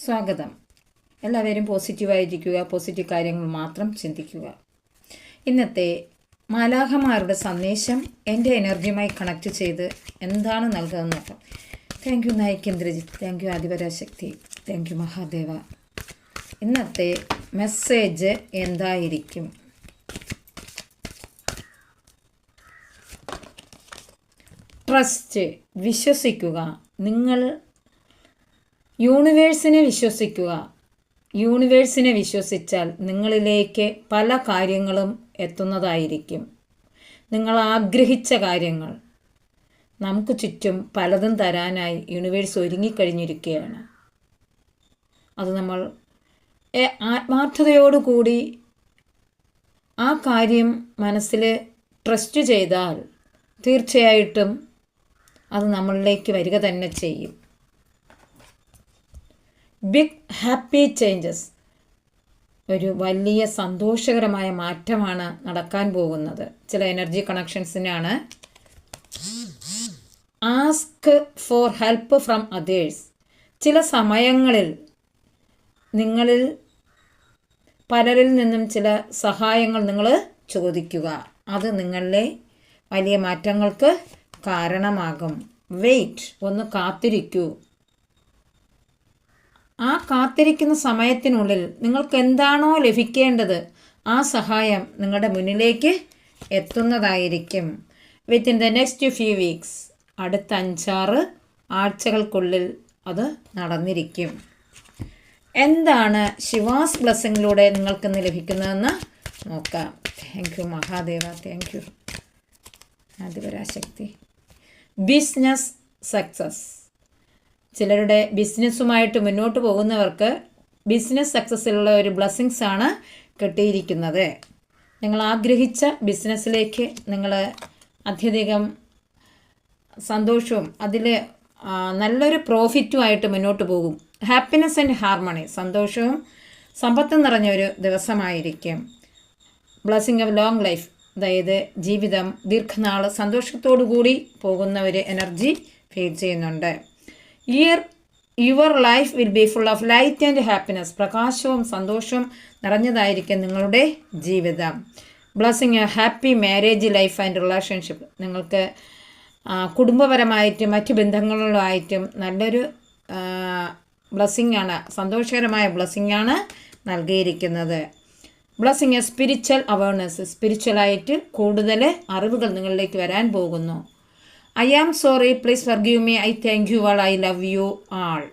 സ്വാഗതം. എല്ലാവരും പോസിറ്റീവായിരിക്കുക, പോസിറ്റീവ് കാര്യങ്ങൾ മാത്രം ചിന്തിക്കുക. ഇന്നത്തെ മാലാഖമാരുടെ സന്ദേശം എൻ്റെ എനർജിയുമായി കണക്ട് ചെയ്ത് എന്താണ് നൽകുന്നത് നോക്കാം. Thank you Naik Indrajith, thank you Adi Parashakti, thank you Mahadeva. ഇന്നത്തെ മെസ്സേജ് എന്തായിരിക്കും? ട്രസ്റ്റ്, വിശ്വസിക്കുക. നിങ്ങൾ യൂണിവേഴ്സിനെ വിശ്വസിക്കുക. യൂണിവേഴ്സിനെ വിശ്വസിച്ചാൽ നിങ്ങളിലേക്ക് പല കാര്യങ്ങളും എത്തുന്നതായിരിക്കും. നിങ്ങൾ ആഗ്രഹിച്ച കാര്യങ്ങൾ നമുക്ക് ചുറ്റും പലതും തരാനായി യൂണിവേഴ്സ് ഒരുങ്ങിക്കഴിഞ്ഞിരിക്കുകയാണ്. അത് നമ്മൾ ആത്മാർത്ഥതയോടുകൂടി ആ കാര്യം മനസ്സിൽ ട്രസ്റ്റ് ചെയ്താൽ തീർച്ചയായിട്ടും അത് നമ്മളിലേക്ക് വരിക തന്നെ ചെയ്യും. ബിഗ് ഹാപ്പി ചേഞ്ചസ്, ഒരു വലിയ സന്തോഷകരമായ മാറ്റമാണ് നടക്കാൻ പോകുന്നത്. ചില എനർജി കണക്ഷൻസിനാണ്. Ask for help from others. ചില സമയങ്ങളിൽ നിങ്ങളിൽ പലരിൽ നിന്നും ചില സഹായങ്ങൾ നിങ്ങൾ ചോദിക്കുക. അത് നിങ്ങളിലെ വലിയ മാറ്റങ്ങൾക്ക് കാരണമാകും. വെയിറ്റ്, ഒന്ന് കാത്തിരിക്കൂ. ആ കാത്തിരിക്കുന്ന സമയത്തിനുള്ളിൽ നിങ്ങൾക്ക് എന്താണോ ലഭിക്കേണ്ടത് ആ സഹായം നിങ്ങളുടെ മുന്നിലേക്ക് എത്തുന്നതായിരിക്കും. Within the next few weeks, അടുത്ത 5-6 ആഴ്ചകൾക്കുള്ളിൽ അത് നടന്നിരിക്കും. എന്താണ് ശിവാസ് ബ്ലെസ്സിങ്ങിലൂടെ നിങ്ങൾക്കിന്ന് ലഭിക്കുന്നതെന്ന് നോക്കാം. Thank you Mahadeva, thank you Adi Parashakti. Business success. ചിലരുടെ ബിസിനസ്സുമായിട്ട് മുന്നോട്ട് പോകുന്നവർക്ക് ബിസിനസ് സക്സസ്സിലുള്ള ഒരു ബ്ലെസ്സിങ്സ് ആണ് കിട്ടിയിരിക്കുന്നത്. നിങ്ങൾ ആഗ്രഹിച്ച ബിസിനസ്സിലേക്ക് നിങ്ങൾ അത്യധികം സന്തോഷവും അതിൽ നല്ലൊരു പ്രോഫിറ്റുമായിട്ട് മുന്നോട്ട് പോകും. ഹാപ്പിനെസ് ആൻഡ് ഹാർമണി, സന്തോഷവും സമ്പത്തും നിറഞ്ഞ ഒരു ദിവസമായിരിക്കും. ബ്ലെസ്സിങ് ഓഫ് ലോങ് ലൈഫ്, അതായത് ജീവിതം ദീർഘനാൾ സന്തോഷത്തോടു കൂടി പോകുന്ന ഒരു എനർജി ഫീൽ ചെയ്യുന്നുണ്ട്. Your life will be full of light and happiness. പ്രകാശവും സന്തോഷവും നിറഞ്ഞതായിരിക്കും നിങ്ങളുടെ ജീവിതം. Blessing A happy marriage life and relationship. നിങ്ങൾക്ക് കുടുംബപരമായിട്ടും മറ്റ് ബന്ധങ്ങളിലുമായിട്ടും നല്ലൊരു ബ്ലെസ്സിങ് ആണ്, സന്തോഷകരമായ ബ്ലെസ്സിങ് ആണ് നൽകിയിരിക്കുന്നത്. Blessing a spiritual awareness. സ്പിരിച്വലായിട്ട് കൂടുതൽ അറിവുകൾ നിങ്ങളിലേക്ക് വരാൻ പോകുന്നു. I am sorry, please forgive me, I thank you all, I love you all.